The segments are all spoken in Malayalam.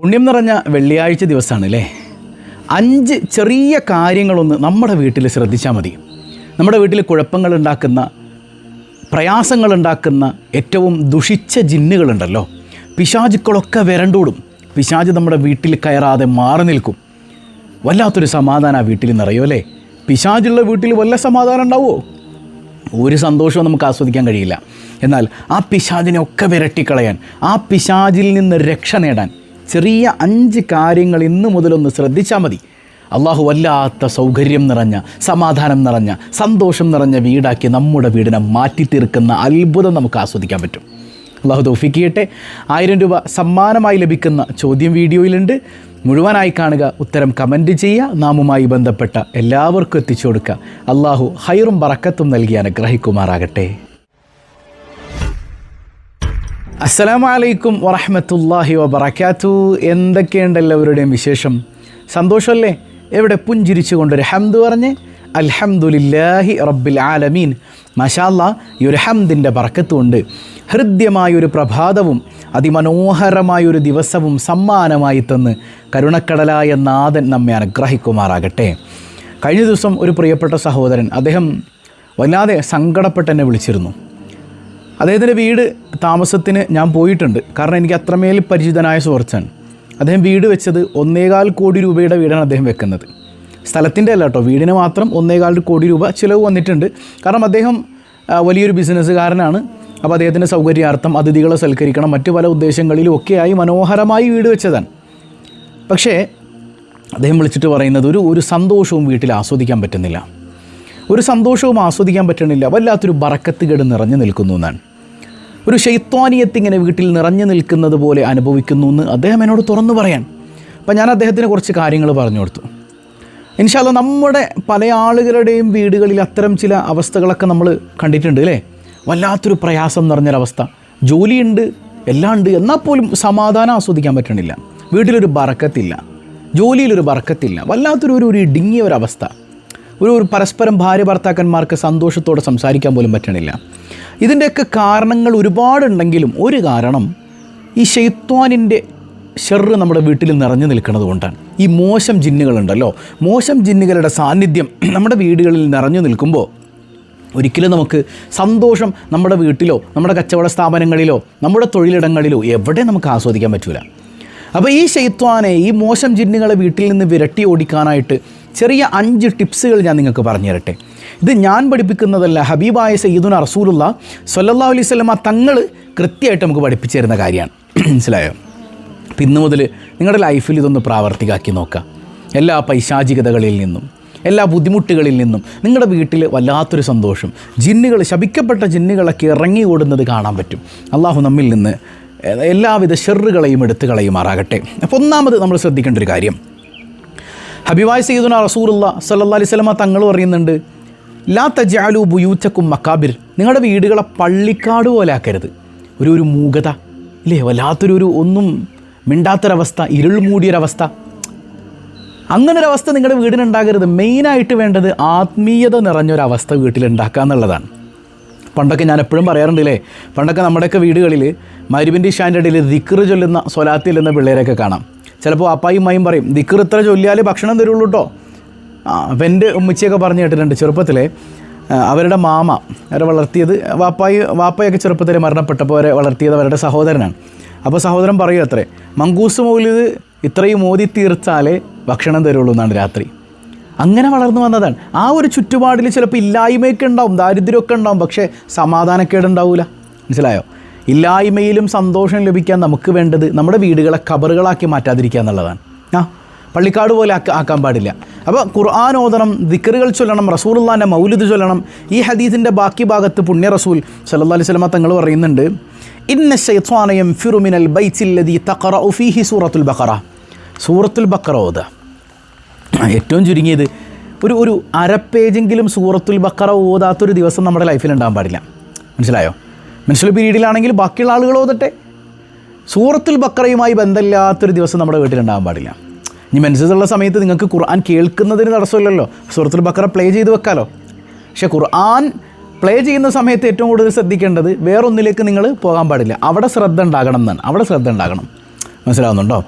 പുണ്യം നിറഞ്ഞ വെള്ളിയാഴ്ച ദിവസമാണ് അല്ലേ? 5 ചെറിയ കാര്യങ്ങളൊന്ന് നമ്മുടെ വീട്ടിൽ ശ്രദ്ധിച്ചാൽ മതി. നമ്മുടെ വീട്ടിൽ കുഴപ്പങ്ങളുണ്ടാക്കുന്ന, പ്രയാസങ്ങളുണ്ടാക്കുന്ന ഏറ്റവും ദുഷിച്ച ജിന്നുകളുണ്ടല്ലോ, പിശാചുക്കളൊക്കെ വരണ്ടോടും. പിശാച് നമ്മുടെ വീട്ടിൽ കയറാതെ മാറി നിൽക്കും. വല്ലാത്തൊരു സമാധാനം ആ വീട്ടിൽ നിറയോ അല്ലേ? പിശാചുള്ള വീട്ടിൽ വല്ല സമാധാനം ഉണ്ടാവുമോ? ഒരു സന്തോഷവും നമുക്ക് ആസ്വദിക്കാൻ കഴിയില്ല. എന്നാൽ ആ പിശാചിനെ ഒക്കെ വിരട്ടിക്കളയാൻ, ആ പിശാചിൽ നിന്ന് രക്ഷ നേടാൻ ചെറിയ 5 കാര്യങ്ങൾ ഇന്ന് മുതലൊന്ന് ശ്രദ്ധിച്ചാൽ മതി. അള്ളാഹു വല്ലാത്ത സൗകര്യം നിറഞ്ഞ, സമാധാനം നിറഞ്ഞ, സന്തോഷം നിറഞ്ഞ വീടാക്കി നമ്മുടെ വീടിനെ മാറ്റിത്തീർക്കുന്ന അത്ഭുതം നമുക്ക് ആസ്വദിക്കാൻ പറ്റും. അള്ളാഹു തൗഫീഖ് ചെയ്യട്ടെ. 1000 രൂപ സമ്മാനമായി ലഭിക്കുന്ന ചോദ്യം വീഡിയോയിലുണ്ട്. മുഴുവനായി കാണുക, ഉത്തരം കമൻറ്റ് ചെയ്യുക, നാമുമായി ബന്ധപ്പെട്ട എല്ലാവർക്കും എത്തിച്ചു കൊടുക്കുക. അള്ളാഹു ഹൈറും ബറക്കത്തും നൽകി അനുഗ്രഹിക്കുമാറാകട്ടെ. അസ്സലാമു അലൈക്കും വറഹ്മത്തുള്ളാഹി വബറകാതുഹു. എന്തൊക്കെയുണ്ട് എല്ലാവരുടെയും വിശേഷം? സന്തോഷമല്ലേ? എവിടെ പുഞ്ചിരിച്ചു കൊണ്ടൊരു ഹംദ് പറഞ്ഞ് അൽഹംദുലില്ലാഹി റബ്ബിൽ ആലമീൻ. മാഷാ അല്ലാഹ്, ഈ ഒരു ഹംദിൻ്റെ ബറക്കത്ത് കൊണ്ട് ഹൃദ്യമായൊരു പ്രഭാതവും അതിമനോഹരമായൊരു ദിവസവും സമ്മാനമായി തന്ന് കരുണക്കടലായ നാഥൻ നമ്മെ അനുഗ്രഹിക്കുമാറാകട്ടെ. കഴിഞ്ഞ ദിവസം ഒരു പ്രിയപ്പെട്ട സഹോദരൻ, അദ്ദേഹം വല്ലാതെ സങ്കടപ്പെട്ട് എന്നെ വിളിച്ചിരുന്നു. അദ്ദേഹത്തിൻ്റെ വീട് താമസത്തിന് ഞാൻ പോയിട്ടുണ്ട്. കാരണം എനിക്ക് അത്രമേൽ പരിചിതനായ സുഹൃത്താണ്. അദ്ദേഹം വീട് വെച്ചത് 1.25 കോടി രൂപയുടെ വീടാണ് അദ്ദേഹം വെക്കുന്നത്. സ്ഥലത്തിൻ്റെ അല്ല കേട്ടോ, വീടിന് മാത്രം 1.25 കോടി രൂപ ചിലവ് വന്നിട്ടുണ്ട്. കാരണം അദ്ദേഹം വലിയൊരു ബിസിനസ്സുകാരനാണ്. അപ്പോൾ അദ്ദേഹത്തിൻ്റെ സൗകര്യാർത്ഥം അതിഥികളെ സൽക്കരിക്കണം, മറ്റു പല ഉദ്ദേശങ്ങളിലും ഒക്കെയായി മനോഹരമായി വീട് വെച്ചതാണ്. പക്ഷേ അദ്ദേഹം വിളിച്ചിട്ട് പറയുന്നത് ഒരു സന്തോഷവും വീട്ടിൽ ആസ്വദിക്കാൻ പറ്റുന്നില്ല, ഒരു സന്തോഷവും ആസ്വദിക്കാൻ പറ്റണില്ല, വല്ലാത്തൊരു ബറക്കത്ത് കേട് നിറഞ്ഞു നിൽക്കുന്നു എന്നാണ്. ഒരു ശൈത്വാനിയത്തിങ്ങനെ വീട്ടിൽ നിറഞ്ഞു നിൽക്കുന്നത് പോലെ അനുഭവിക്കുന്നു എന്ന് അദ്ദേഹം എന്നോട് തുറന്നു പറയാൻ. അപ്പം ഞാൻ അദ്ദേഹത്തിന് കുറച്ച് കാര്യങ്ങൾ പറഞ്ഞു കൊടുത്തു. ഇൻഷാ അല്ലാഹ് നമ്മുടെ പല ആളുകളുടെയും വീടുകളിൽ അത്തരം ചില അവസ്ഥകളൊക്കെ നമ്മൾ കണ്ടിട്ടുണ്ട് അല്ലേ? വല്ലാത്തൊരു പ്രയാസം നിറഞ്ഞൊരവസ്ഥ. ജോലിയുണ്ട്, എല്ലാം ഉണ്ട്, എന്നാൽ പോലും സമാധാനം ആസ്വദിക്കാൻ പറ്റണില്ല. വീട്ടിലൊരു ബറക്കത്തില്ല, ജോലിയിലൊരു ബറക്കത്തില്ല, വല്ലാത്തൊരു ഇടുങ്ങിയ ഒരവസ്ഥ. ഒരു പരസ്പരം ഭാര്യ ഭർത്താക്കന്മാർക്ക് സന്തോഷത്തോടെ സംസാരിക്കാൻ പോലും പറ്റണില്ല. ഇതിൻ്റെയൊക്കെ കാരണങ്ങൾ ഒരുപാടുണ്ടെങ്കിലും ഒരു കാരണം ഈ ശൈത്വാനിൻ്റെ ഷർറ് നമ്മുടെ വീട്ടിൽ നിറഞ്ഞു നിൽക്കുന്നത് കൊണ്ടാണ്. ഈ മോശം ജിന്നുകളുണ്ടല്ലോ, മോശം ജിന്നുകളുടെ സാന്നിധ്യം നമ്മുടെ വീടുകളിൽ നിറഞ്ഞു നിൽക്കുമ്പോൾ ഒരിക്കലും നമുക്ക് സന്തോഷം നമ്മുടെ വീട്ടിലോ നമ്മുടെ കച്ചവട സ്ഥാപനങ്ങളിലോ നമ്മുടെ തൊഴിലിടങ്ങളിലോ എവിടെ നമുക്ക് ആസ്വദിക്കാൻ പറ്റില്ല. അപ്പോൾ ഈ ശൈത്വാനെ, ഈ മോശം ജിന്നുകളെ വീട്ടിൽ നിന്ന് വിരട്ടി ഓടിക്കാനായിട്ട് ചെറിയ 5 ടിപ്സുകൾ ഞാൻ നിങ്ങൾക്ക് പറഞ്ഞു തരട്ടെ. ഇത് ഞാൻ പഠിപ്പിക്കുന്നതല്ല, ഹബീബായ സയ്യിദുനാ റസൂലുള്ളാഹി സ്വല്ലല്ലാഹു അലൈഹി വസല്ലമ തങ്ങൾ കൃത്യമായിട്ട് നമുക്ക് പഠിപ്പിച്ചു തരുന്ന കാര്യമാണ്. മനസ്സിലായോ? അപ്പം ഇന്ന് മുതൽ നിങ്ങളുടെ ലൈഫിൽ ഇതൊന്ന് പ്രാവർത്തികമാക്കി നോക്കുക. എല്ലാ പൈശാചികതകളിൽ നിന്നും, എല്ലാ ബുദ്ധിമുട്ടുകളിൽ നിന്നും നിങ്ങളുടെ വീട്ടിൽ വല്ലാത്തൊരു സന്തോഷം, ജിന്നുകൾ, ശപിക്കപ്പെട്ട ജിന്നുകളൊക്കെ ഇറങ്ങി ഓടുന്നത് കാണാൻ പറ്റും. അള്ളാഹു നമ്മിൽ നിന്ന് എല്ലാവിധ ഷെറുകളെയും എടുത്തു കളയുമാറാകട്ടെ. അപ്പോൾ ഒന്നാമത് നമ്മൾ ശ്രദ്ധിക്കേണ്ട ഒരു കാര്യം, ഹബീബായ സയ്യിദുനാ റസൂലുള്ളാഹി സ്വല്ലല്ലാഹു അലൈഹി വസല്ലമ തങ്ങൾ പറയുന്നുണ്ട്, ലാ തജ്അലു ബുയൂതക്കും മക്കാബിർ. നിങ്ങളുടെ വീടുകളെ പള്ളിക്കാട് പോലെ ആക്കരുത്. ഒരു മൂകത ഇല്ലേ, വല്ലാത്തൊരു ഒന്നും മിണ്ടാത്തൊരവസ്ഥ, ഇരുൾ മൂടിയൊരവസ്ഥ. അങ്ങനൊരവസ്ഥ നിങ്ങളുടെ വീടിനുണ്ടാകരുത്. മെയിനായിട്ട് വേണ്ടത് ആത്മീയത നിറഞ്ഞൊരവസ്ഥ വീട്ടിലുണ്ടാക്കുക എന്നുള്ളതാണ്. പണ്ടൊക്കെ ഞാൻ എപ്പോഴും പറയാറുണ്ടല്ലേ, പണ്ടൊക്കെ നമ്മുടെയൊക്കെ വീടുകളിൽ മഗ്‌രിബിൻ്റെ ഇശാൻ്റെ ഇടയിൽ ദിക്ർ ചൊല്ലുന്ന, സ്വലാത്ത് ചൊല്ലുന്ന പിള്ളേരൊക്കെ കാണാം. ചിലപ്പോൾ അപ്പായും ഉമ്മയും പറയും, ദിക്ർ ഇത്ര ചൊല്ലിയാൽ ഭക്ഷണം തരുള്ളൂ കേട്ടോ. അപ്പം എൻ്റെ ഉമ്മച്ചിയൊക്കെ പറഞ്ഞു കേട്ടിട്ടുണ്ട്, ചെറുപ്പത്തിലെ അവരുടെ മാമ അവരെ വളർത്തിയത്, വാപ്പയൊക്കെ ചെറുപ്പത്തിൽ മരണപ്പെട്ടപ്പോൾ അവരെ വളർത്തിയത് അവരുടെ സഹോദരനാണ്. അപ്പോൾ സഹോദരൻ പറയും അത്രേ, മങ്കൂസ് മൗലിദ് ഇത്രയും ഓതി തീർച്ചാലേ ഭക്ഷണം തരുള്ളൂ എന്നാണ് രാത്രി. അങ്ങനെ വളർന്നു വന്നതാണ്. ആ ഒരു ചുറ്റുപാടിൽ ചിലപ്പോൾ ഇല്ലായ്മയൊക്കെ ഉണ്ടാവും, ദാരിദ്ര്യമൊക്കെ ഉണ്ടാവും, പക്ഷേ സമാധാനക്കേടുണ്ടാവില്ല. മനസ്സിലായോ? ഇല്ലായ്മയിലും സന്തോഷം ലഭിക്കാൻ നമുക്ക് വേണ്ടത് നമ്മുടെ വീടുകളെ ഖബറുകളാക്കി മാറ്റാതിരിക്കുക എന്നുള്ളതാണ്. പള്ളിക്കാട് പോലെ ആക്കാൻ പാടില്ല. അപ്പോൾ ഖുർആൻ ഓതണം, ദിക്റുകൾ ചൊല്ലണം, റസൂലുള്ളാഹിൻ്റെ മൗലിദ് ചൊല്ലണം. ഈ ഹദീസിൻ്റെ ബാക്കി ഭാഗത്ത് പുണ്യ റസൂൽ സല്ലല്ലാഹു അലൈഹി വസല്ലമ തങ്ങൾ പറയുന്നുണ്ട്, ഇന്ന ശൈത്വാന യൻഫിറു മിനൽ ബൈത്തില്ലദീ തഖറഉ ഫീഹി സൂറത്തുൽ ബഖറ. സൂറത്തുൽ ബഖറ ഓതുക. ഏറ്റവും ചുരുങ്ങിയത് ഒരു അരപ്പേജെങ്കിലും സൂറത്തുൽ ബഖറ ഓതാത്തൊരു ദിവസം നമ്മുടെ ലൈഫിൽ ഉണ്ടാകാൻ പാടില്ല. മനസ്സിലായോ? മെൻസ്ട്രൽ പീരീഡിലാണെങ്കിൽ ബാക്കിയുള്ള ആളുകൾ ഓതട്ടെ, സൂറത്തുൽ ബഖറയുമായി ബന്ധമില്ലാത്തൊരു ദിവസം നമ്മുടെ വീട്ടിലുണ്ടാകാൻ പാടില്ല. ഇനി മെൻസസുള്ള സമയത്ത് നിങ്ങൾക്ക് ഖുർആൻ കേൾക്കുന്നതിന് തടസ്സമില്ലല്ലോ, സൂറത്തുൽ ബഖറ പ്ലേ ചെയ്ത് വെക്കാമല്ലോ. പക്ഷേ ഖുർആൻ പ്ലേ ചെയ്യുന്ന സമയത്ത് ഏറ്റവും കൂടുതൽ ശ്രദ്ധിക്കേണ്ടത് വേറൊന്നിലേക്ക് നിങ്ങൾ പോകാൻ പാടില്ല. അവിടെ ശ്രദ്ധ ഉണ്ടാകണം എന്നാണ്, അവിടെ ശ്രദ്ധ ഉണ്ടാകണം. മനസ്സിലാവുന്നുണ്ടോ?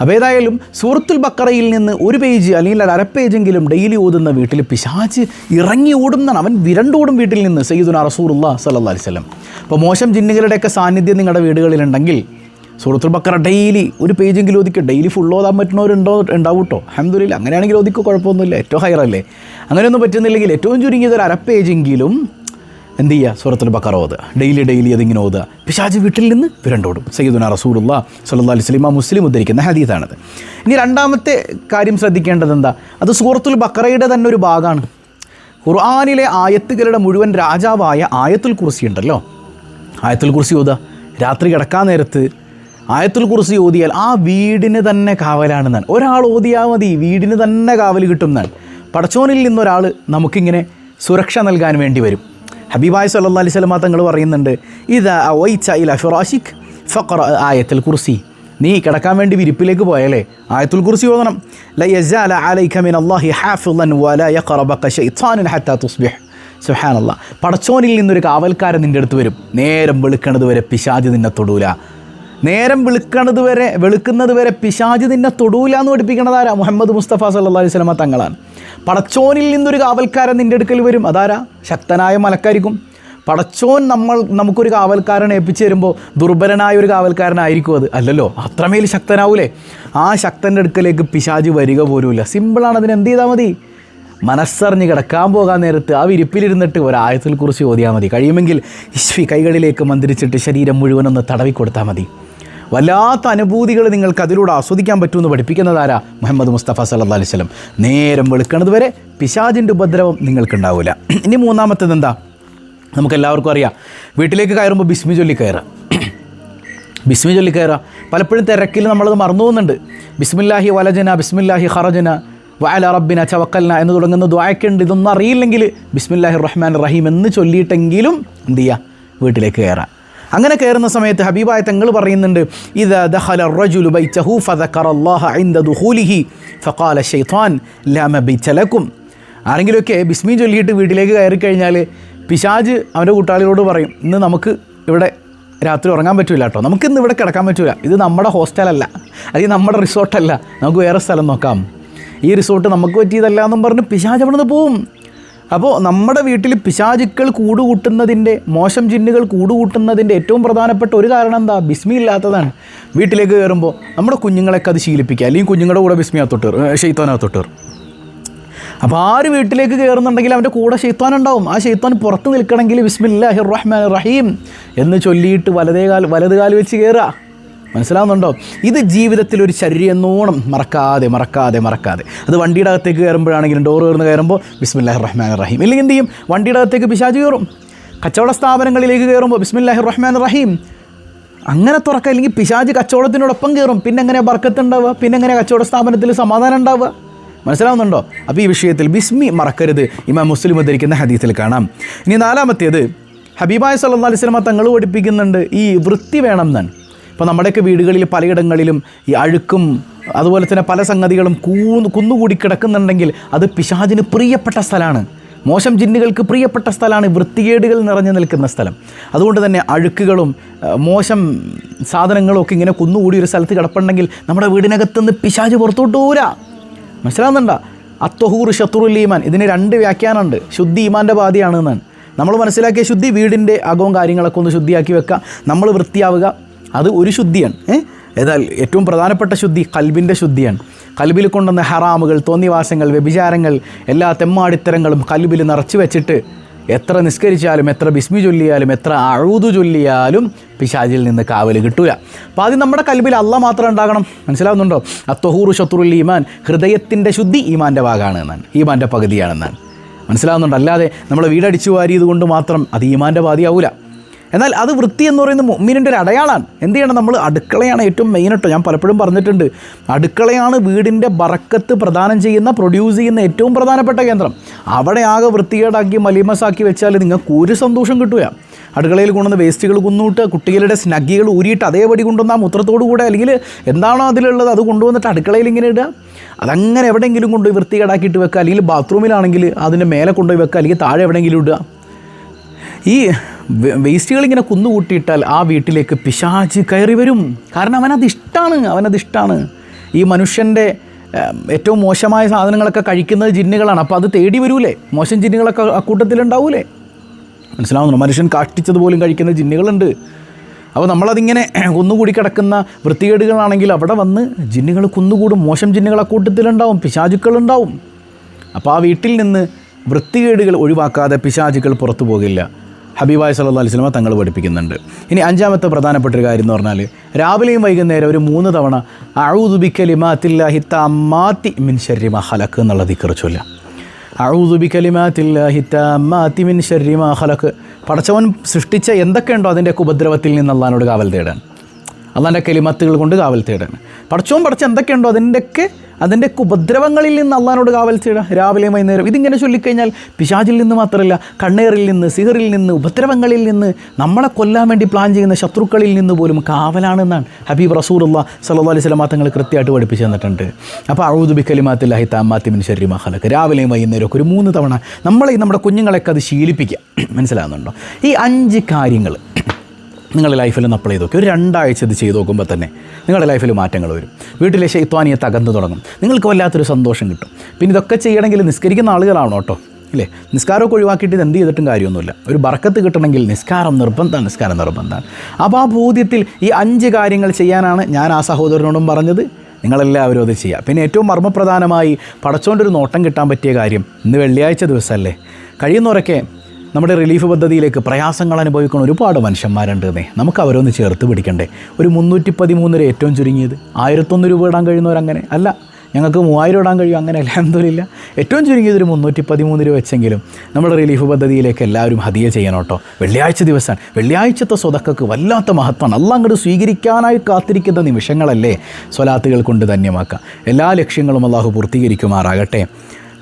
അപ്പോൾ ഏതായാലും സൂറത്തുൽ ബക്കറയിൽ നിന്ന് ഒരു പേജ് അല്ലെങ്കിൽ അര പേജെങ്കിലും ഡെയിലി ഓതുന്ന വീട്ടിൽ പിശാച് ഇറങ്ങി ഓടുന്നതാണ്, അവൻ വിരണ്ടോടും വീട്ടിൽ നിന്ന്. സയ്യിദുനാ റസൂലുള്ളാഹി സ്വല്ലല്ലാഹി അലൈഹി വസല്ലം. അപ്പോൾ മോശം ജിന്നുകളുടെയൊക്കെ സാന്നിധ്യം നിങ്ങളുടെ വീടുകളിലുണ്ടെങ്കിൽ സൂറത്തുൽ ബക്കറ ഡെയിലി ഒരു പേജെങ്കിലും ഒതുക്കി. ഡെയിലി ഫുൾ ഓതാൻ ഉണ്ടാവും കേട്ടോ, അൽഹംദുലില്ലാ. അങ്ങനെയാണെങ്കിൽ ഒതുക്കി, കുഴപ്പമൊന്നുമില്ല, ഏറ്റവും ഹൈറല്ലേ. അങ്ങനെയൊന്നും പറ്റുന്നില്ലെങ്കിൽ ഏറ്റവും ചുരുങ്ങിയത് ഒരു അര പേജെങ്കിലും എന്ത് ചെയ്യുക, സൂറത്തുൽ ബക്കറ ഓതുക. ഡെയിലി അതിങ്ങനെ ഓതുക. പിശാച് വീട്ടിൽ നിന്ന് വിരണ്ടോടും. സയ്യിദുനാ റസൂലുള്ളാഹി സ്വല്ലല്ലാഹി അലൈഹി വസല്ലം മുസ്ലിം ഉദ്ധരിക്കുന്ന ഹദീസാണത്. ഇനി രണ്ടാമത്തെ കാര്യം ശ്രദ്ധിക്കേണ്ടത് എന്താ, അത് സൂറത്തുൽ ബക്കറയുടെ തന്നെ ഒരു ഭാഗമാണ്. ഖുർആനിലെ ആയത്തുകളുടെ മുഴുവൻ രാജാവായ ആയത്തുൽ കുർസി ഉണ്ടല്ലോ, ആയത്തുൽ കുർസി ഓതുക. രാത്രി കിടക്കാൻ നേരത്ത് ആയത്തുൽ കുർസി ഓതിയാൽ ആ വീടിന് തന്നെ കാവലാണെന്നാണ്. ഒരാൾ ഓതിയാൽ മതി, വീടിന് തന്നെ കാവൽ കിട്ടുന്നതാണ്. പടച്ചോനിൽ നിന്നൊരാൾ നമുക്കിങ്ങനെ സുരക്ഷ നൽകാൻ വേണ്ടി വരും. ഹബീബായ് സല്ലല്ലാഹു അലൈഹി വസല്ലം തങ്ങൾ പറയുന്നുണ്ട്, ഇദാ അവൈത ഇലാ ഫിറാശിക് ഫഖറ ആയത്തുൽ കുർസി. നീ കിടക്കാൻ വേണ്ടി വിരിപ്പിലേക്ക് പോയാലേ ആയത്തുൽ കുർസി ഓതണം. ല യസാല അലൈക മിനല്ലാഹി ഹാഫിളൻ വലാ യഖറബക ശൈത്താനുൻ ഹത്താ തുസ്ബിഹ്. സുബ്ഹാനല്ലാഹ്. പടച്ചോനിൽ നിന്നൊരു കാവൽക്കാരൻ നിൻ്റെ അടുത്ത് വരും. നേരം വെളുക്കണത് വരെ പിശാച് നിന്നെ തൊടൂല. നേരം വെളുക്കുന്നത് വരെ പിശാച് നിന്നെ തൊടൂല എന്ന് പഠിപ്പിക്കണതാരാ? മുഹമ്മദ് മുസ്തഫ സല്ലല്ലാഹു അലൈഹി വസല്ലം തങ്ങളാണ്. പടച്ചോനിൽ നിന്നൊരു കാവൽക്കാരൻ നിൻ്റെ അടുക്കൽ വരും. അതാരാ? ശക്തനായ മലക്കായിരിക്കും. പടച്ചോൻ നമുക്കൊരു കാവൽക്കാരനെ ഏൽപ്പിച്ച് തരുമ്പോൾ ദുർബലനായ ഒരു കാവൽക്കാരനായിരിക്കും അത്? അല്ലല്ലോ, അത്രമേൽ ശക്തനാവൂലേ. ആ ശക്തൻ്റെ അടുക്കലേക്ക് പിശാച് വരിക പോലുമില്ല. സിമ്പിളാണ്. അതിന് എന്ത് ചെയ്താൽ മതി? മനസ്സറിഞ്ഞ് കിടക്കാൻ പോകാൻ നേരത്ത് ആ വിരിപ്പിലിരുന്നിട്ട് ഒരായത്തുൽ കുർസി ഓതിയാൽ മതി. കഴിയുമെങ്കിൽ ഇശ്വി കൈകളിലേക്ക് മന്ത്രിച്ചിട്ട് ശരീരം മുഴുവനൊന്ന് തടവി കൊടുത്താൽ മതി. വല്ലാത്ത അനുഭൂതികൾ നിങ്ങൾക്ക് അതിലൂടെ ആസ്വദിക്കാൻ പറ്റുമെന്ന് പഠിപ്പിക്കുന്നതാരാ? മുഹമ്മദ് മുസ്തഫ സല്ലല്ലാഹു അലൈഹി വസല്ലം. നേരം വെളുക്കണത് വരെ പിശാചിൻ്റെ ഉപദ്രവം നിങ്ങൾക്കുണ്ടാവില്ല. ഇനി മൂന്നാമത്തേത് എന്താ? നമുക്കെല്ലാവർക്കും അറിയാം, വീട്ടിലേക്ക് കയറുമ്പോൾ ബിസ്മി ചൊല്ലി കയറുക. ബിസ്മി ചൊല്ലി കയറുക. പലപ്പോഴും തിരക്കിൽ നമ്മളത് മറന്നു പോകുന്നുണ്ട്. ബിസ്മില്ലാഹി വലജന ബിസ്മില്ലാഹി ഖറജന വഅല റബ്ബിന തവക്കൽന എന്ന് തുടങ്ങുന്ന ദുആയൊക്കെയുണ്ട്. ഇതൊന്നും അറിയില്ലെങ്കിൽ ബിസ്മില്ലാഹിർ റഹ്മാനിർ റഹീം എന്ന് ചൊല്ലിയിട്ടെങ്കിലും എന്ത് ചെയ്യുക, വീട്ടിലേക്ക് കയറാം. അങ്ങനെ കയറുന്ന സമയത്ത് ഹബീബായ തങ്ങൾ പറയുന്നുണ്ട്, ഇദാ ദഖല അർറജുലു ബൈതഹു ഫദക്കറല്ലാഹ ഇൻദ ദുഖൂലിഹി ഫഖാല ശൈത്താൻ ലാ മബീത ലക്കും. ആരെങ്കിലുമൊക്കെ ബിസ്മി ചൊല്ലിയിട്ട് വീട്ടിലേക്ക് കയറി കഴിഞ്ഞാൽ പിശാച് അവൻ്റെ കൂട്ടാളികളോട് പറയും, ഇന്ന് നമുക്ക് ഇവിടെ രാത്രി ഉറങ്ങാൻ പറ്റില്ല കേട്ടോ, നമുക്കിന്ന് ഇവിടെ കിടക്കാൻ പറ്റില്ല, ഇത് നമ്മുടെ ഹോസ്റ്റലല്ല, അല്ലെങ്കിൽ നമ്മുടെ റിസോർട്ടല്ല, നമുക്ക് വേറെ സ്ഥലം നോക്കാം, ഈ റിസോർട്ട് നമുക്ക് പറ്റിയതല്ല എന്നും പറഞ്ഞ് പിശാച് അവിടെ നിന്ന് പോവും. അപ്പോൾ നമ്മുടെ വീട്ടിൽ പിശാചുക്കൾ കൂടുകൂട്ടുന്നതിൻ്റെ, മോശം ജിന്നുകൾ കൂടുകൂട്ടുന്നതിൻ്റെ ഏറ്റവും പ്രധാനപ്പെട്ട ഒരു കാരണം എന്താ? ബിസ്മി ഇല്ലാത്തതാണ്. വീട്ടിലേക്ക് കയറുമ്പോൾ നമ്മുടെ കുഞ്ഞുങ്ങളെയൊക്കെ അത് ശീലിപ്പിക്കുക, അല്ലെങ്കിൽ കുഞ്ഞുങ്ങളുടെ കൂടെ ബിസ്മിയകത്തോട്ട് ഷെയ്ത്താനകത്തോട്ട്. അപ്പോൾ ആര് വീട്ടിലേക്ക് കയറുന്നുണ്ടെങ്കിൽ അവൻ്റെ കൂടെ ഷെയ്ത്താൻ ഉണ്ടാവും. ആ ഷെയ്ത്താൻ പുറത്ത് നിൽക്കണമെങ്കിൽ ബിസ്മില്ലാഹിർ റഹ്മാനിർ റഹീം എന്ന് ചൊല്ലിയിട്ട് വലതുകാൽ വെച്ച് കയറുക. മനസ്സിലാവുന്നുണ്ടോ? ഇത് ജീവിതത്തിൽ ഒരു ചര്യന്നോണം മറക്കാതെ അത് വണ്ടിയുടെ അകത്തേക്ക് കയറുമ്പോഴാണെങ്കിലും ഡോർ കയറുമ്പോൾ ബിസ്മില്ലാഹിർ റഹ്മാനിർ റഹീം. ഇല്ലെങ്കിൽ എന്ത് ചെയ്യും? വണ്ടിയുടെ അകത്തേക്ക് പിശാച് കയറും. കച്ചവട സ്ഥാപനങ്ങളിലേക്ക് കയറുമ്പോൾ ബിസ്മില്ലാഹിർ റഹ്മാനിർ റഹീം അങ്ങനെ തുറക്കുക. അല്ലെങ്കിൽ പിശാച് കച്ചവടത്തിനോടൊപ്പം കയറും. പിന്നെ എങ്ങനെയാണ് ബർക്കത്ത് ഉണ്ടാവുക? പിന്നെ എങ്ങനെയാണ് കച്ചവട സ്ഥാപനത്തിൽ സമാധാനം ഉണ്ടാവുക? മനസ്സിലാവുന്നുണ്ടോ? അപ്പോൾ ഈ വിഷയത്തിൽ ബിസ്മി മറക്കരുത്. ഇമാം മുസ്ലിം ഉദ്ധരിക്കുന്ന ഹദീസിൽ കാണാം. ഇനി നാലാമത്തേത്, ഹബീബായ സല്ലല്ലാഹു അലൈഹി വസല്ലം തങ്ങൾ പഠിപ്പിക്കുന്നുണ്ട്, ഈ വൃത്തി വേണം എന്നാണ്. ഇപ്പോൾ നമ്മുടെയൊക്കെ വീടുകളിൽ പലയിടങ്ങളിലും ഈ അഴുക്കും അതുപോലെ തന്നെ പല സംഗതികളും കുന്നുകൂടി കിടക്കുന്നുണ്ടെങ്കിൽ അത് പിശാചിന് പ്രിയപ്പെട്ട സ്ഥലമാണ്. മോശം ജിന്നുകൾക്ക് പ്രിയപ്പെട്ട സ്ഥലമാണ് വൃത്തികേടുകൾ നിറഞ്ഞു നിൽക്കുന്ന സ്ഥലം. അതുകൊണ്ട് തന്നെ അഴുക്കുകളും മോശം സാധനങ്ങളും ഒക്കെ ഇങ്ങനെ കുന്നുകൂടി ഒരു സ്ഥലത്ത് കിടപ്പുണ്ടെങ്കിൽ നമ്മുടെ വീടിനകത്തുനിന്ന് പിശാച് പുറത്തോട്ട് പോരാ. മനസ്സിലാവുന്നുണ്ടോ? അത്വഹൂർ ഷത്റുൽ ഈമാൻ. ഇതിന് രണ്ട് വ്യാഖ്യാനമുണ്ട്. ശുദ്ധി ഈമാൻ്റെ പാതിയാണെന്നാണ്. നമ്മൾ മനസ്സിലാക്കിയ ശുദ്ധി വീടിൻ്റെ അകവും കാര്യങ്ങളൊക്കെ ഒന്ന് ശുദ്ധിയാക്കി വെക്കുക, നമ്മൾ വൃത്തിയാവുക, അത് ഒരു ശുദ്ധിയാണ്. എന്നാൽ ഏറ്റവും പ്രധാനപ്പെട്ട ശുദ്ധി കൽബിൻ്റെ ശുദ്ധിയാണ്. കൽബിൽ കൊണ്ടുവന്ന ഹറാമുകൾ, തോന്നിവാസങ്ങൾ, വ്യഭിചാരങ്ങൾ, എല്ലാ തെമ്മാടിത്തരങ്ങളും കൽബിൽ നിറച്ചു വെച്ചിട്ട് എത്ര നിസ്കരിച്ചാലും എത്ര ബിസ്മി ചൊല്ലിയാലും എത്ര അഊദു ചൊല്ലിയാലും പിശാചിൽ നിന്ന് കാവൽ കിട്ടൂല. അപ്പോൾ ആദ്യം നമ്മുടെ കൽബിൽ അല്ലാഹ് മാത്രം ഉണ്ടാകണം. മനസ്സിലാവുന്നുണ്ടോ? അത്വഹൂറു ഷത്റുൽ ഈമാൻ. ഹൃദയത്തിൻ്റെ ശുദ്ധി ഈമാൻ്റെ ഭാഗമാണ് എന്നാണ്, ഈമാൻ്റെ പകുതിയാണെന്നാണ്. മനസ്സിലാവുന്നുണ്ടോ? അല്ലാതെ നമ്മൾ വീടടിച്ചു വാരിയത് കൊണ്ട് മാത്രം അത് ഈമാൻ്റെ പാതിയാവൂല. എന്നാൽ അത് വൃത്തി എന്ന് പറയുന്നത് മുഅ്മിനിൻ്റെ ഒരു അടയാളമാണ്. എന്ത് ചെയ്യണം? നമ്മൾ അടുക്കളയാണ് ഏറ്റവും മെയിനായിട്ട്. ഞാൻ പലപ്പോഴും പറഞ്ഞിട്ടുണ്ട്, അടുക്കളയാണ് വീടിൻ്റെ ബറക്കത്ത് പ്രദാനം ചെയ്യുന്ന, പ്രൊഡ്യൂസ് ചെയ്യുന്ന ഏറ്റവും പ്രധാനപ്പെട്ട കേന്ദ്രം. അവിടെ ആകെ വൃത്തികേടാക്കി മലീമസാക്കി വെച്ചാൽ നിങ്ങൾക്ക് ഒരു സന്തോഷം കിട്ടുക. അടുക്കളയിൽ കൊണ്ടുവന്ന വേസ്റ്റുകൾ കുന്നൂട്ട്, കുട്ടികളുടെ സ്നഗ്ഗികൾ ഊരിയിട്ട് അതേപടി കൊണ്ടുവന്ന ആ മൂത്രത്തോടു കൂടെ അല്ലെങ്കിൽ എന്താണോ അതിലുള്ളത് അത് കൊണ്ടുവന്നിട്ട് അടുക്കളയിൽ ഇങ്ങനെ ഇടുക. അതങ്ങനെ എവിടെയെങ്കിലും കൊണ്ടുപോയി വൃത്തികേടാക്കിയിട്ട് വെക്കുക, അല്ലെങ്കിൽ ബാത്റൂമിലാണെങ്കിൽ അതിൻ്റെ മേലെ കൊണ്ടുപോയി വെക്കുക, അല്ലെങ്കിൽ താഴെ എവിടെയെങ്കിലും ഇടുക. ഈ വേസ്റ്റുകളിങ്ങനെ കുന്നുകൂട്ടിയിട്ടാൽ ആ വീട്ടിലേക്ക് പിശാച് കയറി വരും. കാരണം അവനതിഷ്ടമാണ്. ഈ മനുഷ്യൻ്റെ ഏറ്റവും മോശമായ സാധനങ്ങളൊക്കെ കഴിക്കുന്നത് ജിന്നുകളാണ്. അപ്പോൾ അത് തേടി വരൂലേ? മോശം ജിന്നുകളൊക്കെ അക്കൂട്ടത്തിലുണ്ടാവൂലേ? മനസ്സിലാവുന്നു? മനുഷ്യൻ കാഷ്ടിച്ചതുപോലും കഴിക്കുന്ന ജിന്നുകളുണ്ട്. അപ്പോൾ നമ്മളതിങ്ങനെ കുന്നുകൂടി കിടക്കുന്ന വൃത്തികേടുകളാണെങ്കിൽ അവിടെ വന്ന് ജിന്നുകൾ കുന്നുകൂടും. മോശം ജിന്നുകൾ അക്കൂട്ടത്തിലുണ്ടാവും, പിശാചുക്കളുണ്ടാവും. അപ്പോൾ ആ വീട്ടിൽ നിന്ന് വൃത്തികേടുകൾ ഒഴിവാക്കാതെ പിശാചുക്കൾ പുറത്തു പോകില്ല. ഹബീബായ സല്ലല്ലാഹു അലൈഹി വസല്ലം തങ്ങൾ പഠിപ്പിക്കുന്നുണ്ട്. ഇനി അഞ്ചാമത്തെ പ്രധാനപ്പെട്ട ഒരു കാര്യം എന്ന് പറഞ്ഞാൽ രാവിലെയും വൈകുന്നേരം ഒരു 3 തവണ അഊദു ബികലിമാത്തില്ലാഹി തമ്മാത്തി മിൻ ശർരി മാ ഖലഖ് എന്നുള്ള ദിക്ർ ചൊല്ലുക. അഊദു ബികലിമാത്തില്ലാഹി തമ്മാത്തി മിൻ ശർരി മാ ഖലഖ്. പടച്ചവൻ സൃഷ്ടിച്ച എന്തൊക്കെയുണ്ടോ അതിൻ്റെയൊക്കെ ഉപദ്രവത്തിൽ നിന്ന് അള്ളാഹിനോട് കാവൽ തേടാൻ, അള്ളാഹിൻ്റെ കലിമത്തുകൾ കൊണ്ട് കാവൽ തേടാൻ. പടച്ചവൻ പഠിച്ച എന്തൊക്കെയുണ്ടോ അതിൻ്റെ ഉപദ്രവങ്ങളിൽ നിന്ന് അള്ളാഹിനോട് കാവൽ തേടുക രാവിലെയും വൈകുന്നേരം. ഇതിങ്ങനെ ചൊല്ലിക്കഴിഞ്ഞാൽ പിശാചിൽ നിന്ന് മാത്രമല്ല, കണ്ണേറിൽ നിന്ന്, സിഹറിൽ നിന്ന്, ഉപദ്രവങ്ങളിൽ നിന്ന്, നമ്മളെ കൊല്ലാൻ വേണ്ടി പ്ലാൻ ചെയ്യുന്ന ശത്രുക്കളിൽ നിന്ന് പോലും കാവലാണെന്നാണ് ഹബീബ് റസൂലുള്ളാഹി സ്വല്ലല്ലാഹു അലൈഹി വസല്ലം തങ്ങൾ കൃത്യമായിട്ട് പഠിപ്പിച്ചു തന്നിട്ടുണ്ട്. അപ്പോൾ അഊദു ബികലിമാത്തില്ലാഹി തമ്മാത്തി മിൻ ശർരി മാ ഖലഖ് രാവിലെയും വൈകുന്നേരം ഒക്കെ ഒരു 3 തവണ നമ്മുടെ കുഞ്ഞുങ്ങളെയൊക്കെ അത് ശീലിപ്പിക്കുക. മനസ്സിലാകുന്നുണ്ടോ? ഈ 5 കാര്യങ്ങൾ നിങ്ങളുടെ ലൈഫിൽ ഒന്ന് അപ്ലൈ ചെയ്ത് നോക്കി. ഒരു 2 ആഴ്ച ഇത് ചെയ്ത് നോക്കുമ്പോൾ തന്നെ നിങ്ങളുടെ ലൈഫിൽ മാറ്റങ്ങൾ വരും. വീട്ടിലെ ശൈത്വാനിയെ തകർന്നു തുടങ്ങും. നിങ്ങൾക്ക് വല്ലാത്തൊരു സന്തോഷം കിട്ടും. പിന്നെ ഇതൊക്കെ ചെയ്യണമെങ്കിൽ നിസ്കരിക്കുന്ന ആളുകളാണോ കേട്ടോ, ഇല്ലേ? നിസ്കാരമൊക്കെ ഒഴിവാക്കിയിട്ട് ഇത് എന്ത് ചെയ്തിട്ടും കാര്യമൊന്നുമില്ല. ഒരു ബർക്കത്ത് കിട്ടണമെങ്കിൽ നിസ്കാരം നിർബന്ധമാണ്. അപ്പോൾ ആ ബോധ്യത്തിൽ ഈ 5 കാര്യങ്ങൾ ചെയ്യാനാണ് ഞാൻ ആ സഹോദരനോടും പറഞ്ഞത്. നിങ്ങളെല്ലാവരും അത് ചെയ്യുക. പിന്നെ ഏറ്റവും മർമ്മപ്രധാനമായി പടച്ചോൻ്റെ ഒരു നോട്ടം കിട്ടാൻ പറ്റിയ കാര്യം, ഇന്ന് വെള്ളിയാഴ്ച ദിവസമല്ലേ, കഴിയുന്നവരൊക്കെ നമ്മുടെ റിലീഫ് പദ്ധതിയിലേക്ക് പ്രയാസങ്ങൾ അനുഭവിക്കുന്ന ഒരുപാട് മനുഷ്യന്മാരുണ്ടെന്നേ. നമുക്ക് അവരൊന്ന് ചേർത്ത് പിടിക്കണ്ടേ? ഒരു 313 ഏറ്റവും ചുരുങ്ങിയത് 1001 രൂപ ഇടാൻ കഴിയുന്നവരങ്ങനെ അല്ല, ഞങ്ങൾക്ക് 3000 ഇടാൻ കഴിയും, അങ്ങനെ അൽഹംദുലില്ലാ. ഏറ്റവും ചുരുങ്ങിയത് ഒരു 313 രൂപ വെച്ചെങ്കിലും നമ്മുടെ റിലീഫ് പദ്ധതിയിലേക്ക് എല്ലാവരും ഹദിയ ചെയ്യണം കേട്ടോ. വെള്ളിയാഴ്ച ദിവസമാണ്. വെള്ളിയാഴ്ചത്തെ സ്വതക്കക്ക് വല്ലാത്ത മഹത്വമാണ്. അള്ളാഹ് അങ്ങോട്ട് സ്വീകരിക്കാനായി കാത്തിരിക്കുന്ന നിമിഷങ്ങളല്ലേ. സ്വലാത്തുകൾ കൊണ്ട് ധന്യമാക്കാം. എല്ലാ ലക്ഷ്യങ്ങളും അള്ളാഹു പൂർത്തീകരിക്കുമാറാകട്ടെ.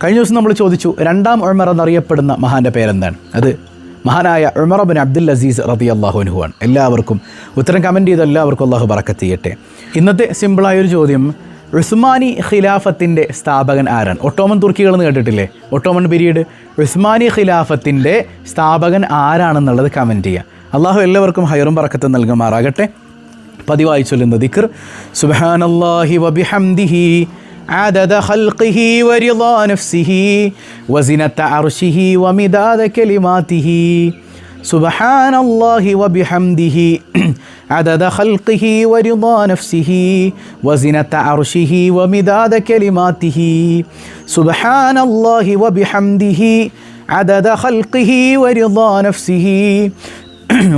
കഴിഞ്ഞ ദിവസം നമ്മൾ ചോദിച്ചു, 2ാം ഉമർ എന്നറിയപ്പെടുന്ന മഹാൻ്റെ പേരെന്താണ്? അത് മഹാനായ ഉമർ ബിൻ അബ്ദുൽ അസീസ് റളിയല്ലാഹു അൻഹു ആണ്. എല്ലാവർക്കും ഉത്തരം കമൻറ്റ് ചെയ്ത് എല്ലാവർക്കും അള്ളാഹു ബറക്കത്ത് ചെയ്യട്ടെ. ഇന്നത്തെ സിമ്പിളായൊരു ചോദ്യം, ഉസ്മാനി ഖിലാഫത്തിൻ്റെ സ്ഥാപകൻ ആരാണ്? ഒട്ടോമൻ തുർക്കികളെന്ന് കേട്ടിട്ടില്ലേ? Ottoman period. ഉസ്മാനി ഖിലാഫത്തിൻ്റെ സ്ഥാപകൻ ആരാണെന്നുള്ളത് കമൻറ്റ് ചെയ്യുക. അള്ളാഹു എല്ലാവർക്കും ഹൈറും ബറക്കത്തും നൽകുമാറാകട്ടെ. പതിവായി ചൊല്ലുന്ന ദിക്ർ സുബ്ഹാനല്ലാഹി വബിഹംദിഹി عدد خلقه ورضا نفسه وزنة عرشه ومداد كلماته سبحان الله وبحمده عدد خلقه ورضا نفسه وزنة عرشه ومداد كلماته سبحان الله وبحمده عدد خلقه ورضا نفسه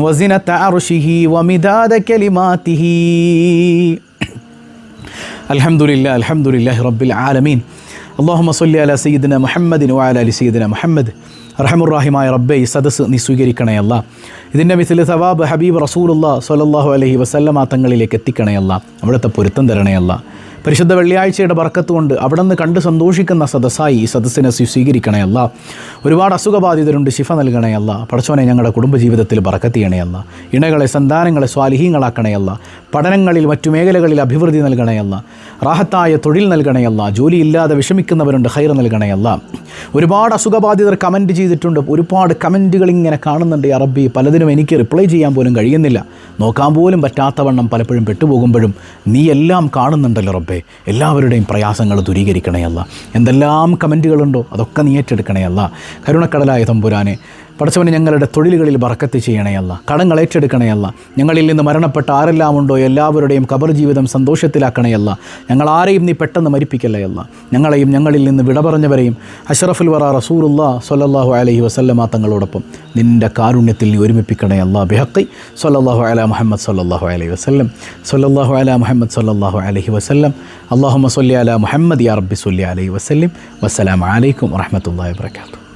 وزنة عرشه ومداد كلماته. അൽഹംദുലില്ലാഹി റബ്ബിൽ ആലമീൻ. അല്ലാഹുമ്മ സ്വല്ലി അലാ സയ്യിദിന മുഹമ്മദിൻ വഅലാ ആലി സയ്യിദിന മുഹമ്മദ്. റഹ്മുർ-റഹീമായ റബ്ബേ, ഈ സദസ്സ് നീ സ്വീകരിക്കണേ അല്ലാ. ഇതിൻ്റെ മിസ്ൽ സവാബ് ഹബീബ് റസൂലുള്ളാഹി സ്വല്ലല്ലാഹു അലൈഹി വസല്ലമ തങ്ങളിലേക്ക് എത്തിക്കണേ അല്ലാ. അവിടുത്തെ പൊരുത്തം തരണേ അല്ലാ. പരിശുദ്ധ വെള്ളിയാഴ്ചയുടെ ബർക്കത്ത് കൊണ്ട് അവിടെ നിന്ന് കണ്ട് സന്തോഷിക്കുന്ന സദസ്സായി ഈ സദസ്സിനെ സ്വീകരിക്കണേ അല്ലാ. ഒരുപാട് അസുഖബാധിതരുണ്ട്, ശിഫ നൽകണേ അല്ലാ. പടച്ചോനെ ഞങ്ങളുടെ കുടുംബജീവിതത്തിൽ ബർക്കത്ത് ചെയ്യണേ അല്ലാ. ഇണകളെ, സന്താനങ്ങളെ സ്വാലിഹീങ്ങളാക്കണേ അല്ലാ. പഠനങ്ങളിൽ മറ്റു മേഖലകളിൽ അഭിവൃദ്ധി നൽകണേ അല്ലാ. റാഹത്തായ തൊഴിൽ നൽകണേ അല്ലാ. ജോലിയില്ലാതെ വിഷമിക്കുന്നവരുണ്ട്, ഖൈർ നൽകണേ അല്ലാ. ഒരുപാട് അസുഖബാധിതർ കമൻറ്റ് ചെയ്തിട്ടുണ്ട്. ഒരുപാട് കമൻറ്റുകൾ ഇങ്ങനെ കാണുന്നുണ്ട്. യാ റബ്ബി, പലതിനും എനിക്ക് റിപ്ലൈ ചെയ്യാൻ പോലും കഴിയുന്നില്ല. നോക്കാൻ പോലും പറ്റാത്തവണ്ണം പലപ്പോഴും പെട്ടുപോകുമ്പോഴും നീ എല്ലാം കാണുന്നുണ്ടല്ലോ റബ്ബേ. എല്ലാവരുടെയും പ്രയാസങ്ങൾ ദൂരീകരിക്കണേ അല്ലാ. എന്തെല്ലാം കമൻറ്റുകളുണ്ടോ അതൊക്കെ നീ ഏറ്റെടുക്കണേ അല്ലാ. കരുണക്കടലായ തമ്പുരാനെ, പടച്ചവനെ ഞങ്ങളുടെ തൊഴിലുകളിൽ ബർക്കത്ത് ചെയ്യണേ അല്ലാ. കടങ്ങൾ ഏറ്റെടുക്കണേ അല്ലാ. ഞങ്ങളിൽ നിന്ന് മരണപ്പെട്ട ആരെല്ലാം ഉണ്ടോ എല്ലാവരുടെയും ഖബർ ജീവിതം സന്തോഷത്തിലാക്കണേ അല്ലാ. ഞങ്ങൾ ആരെയും നീ പെട്ടെന്ന് മരിപ്പിക്കല്ലേ അല്ലാ. ഞങ്ങളെയും ഞങ്ങളിൽ നിന്ന് വിട പറഞ്ഞവരെയും അഷ്റഫുൽ വറ റസൂലുള്ളാഹി സ്വല്ലല്ലാഹു അലൈഹി വസല്ലമ തങ്ങളോടൊപ്പം നിൻ്റെ കാരുണ്യത്തിൽ നീ ഒരുമിപ്പിക്കണേ അല്ലാ. ബിഹഖി സ്വല്ലല്ലാഹു അലാ മുഹമ്മദ് സ്വല്ലല്ലാഹു അലൈഹി വസല്ലം സ്വല്ലല്ലാഹു അലാ മുഹമ്മദ് സ്വല്ലല്ലാഹു അലൈഹി വസല്ലം. അല്ലാഹുമ്മ സ്വല്ലി അലാ മുഹമ്മദ് യാ റബ്ബി സ്വല്ലി അലൈഹി വസല്ലം. വസ്സലാമു അലൈക്കും വറഹ്മത്തുള്ളാഹി വബറകാതുഹു.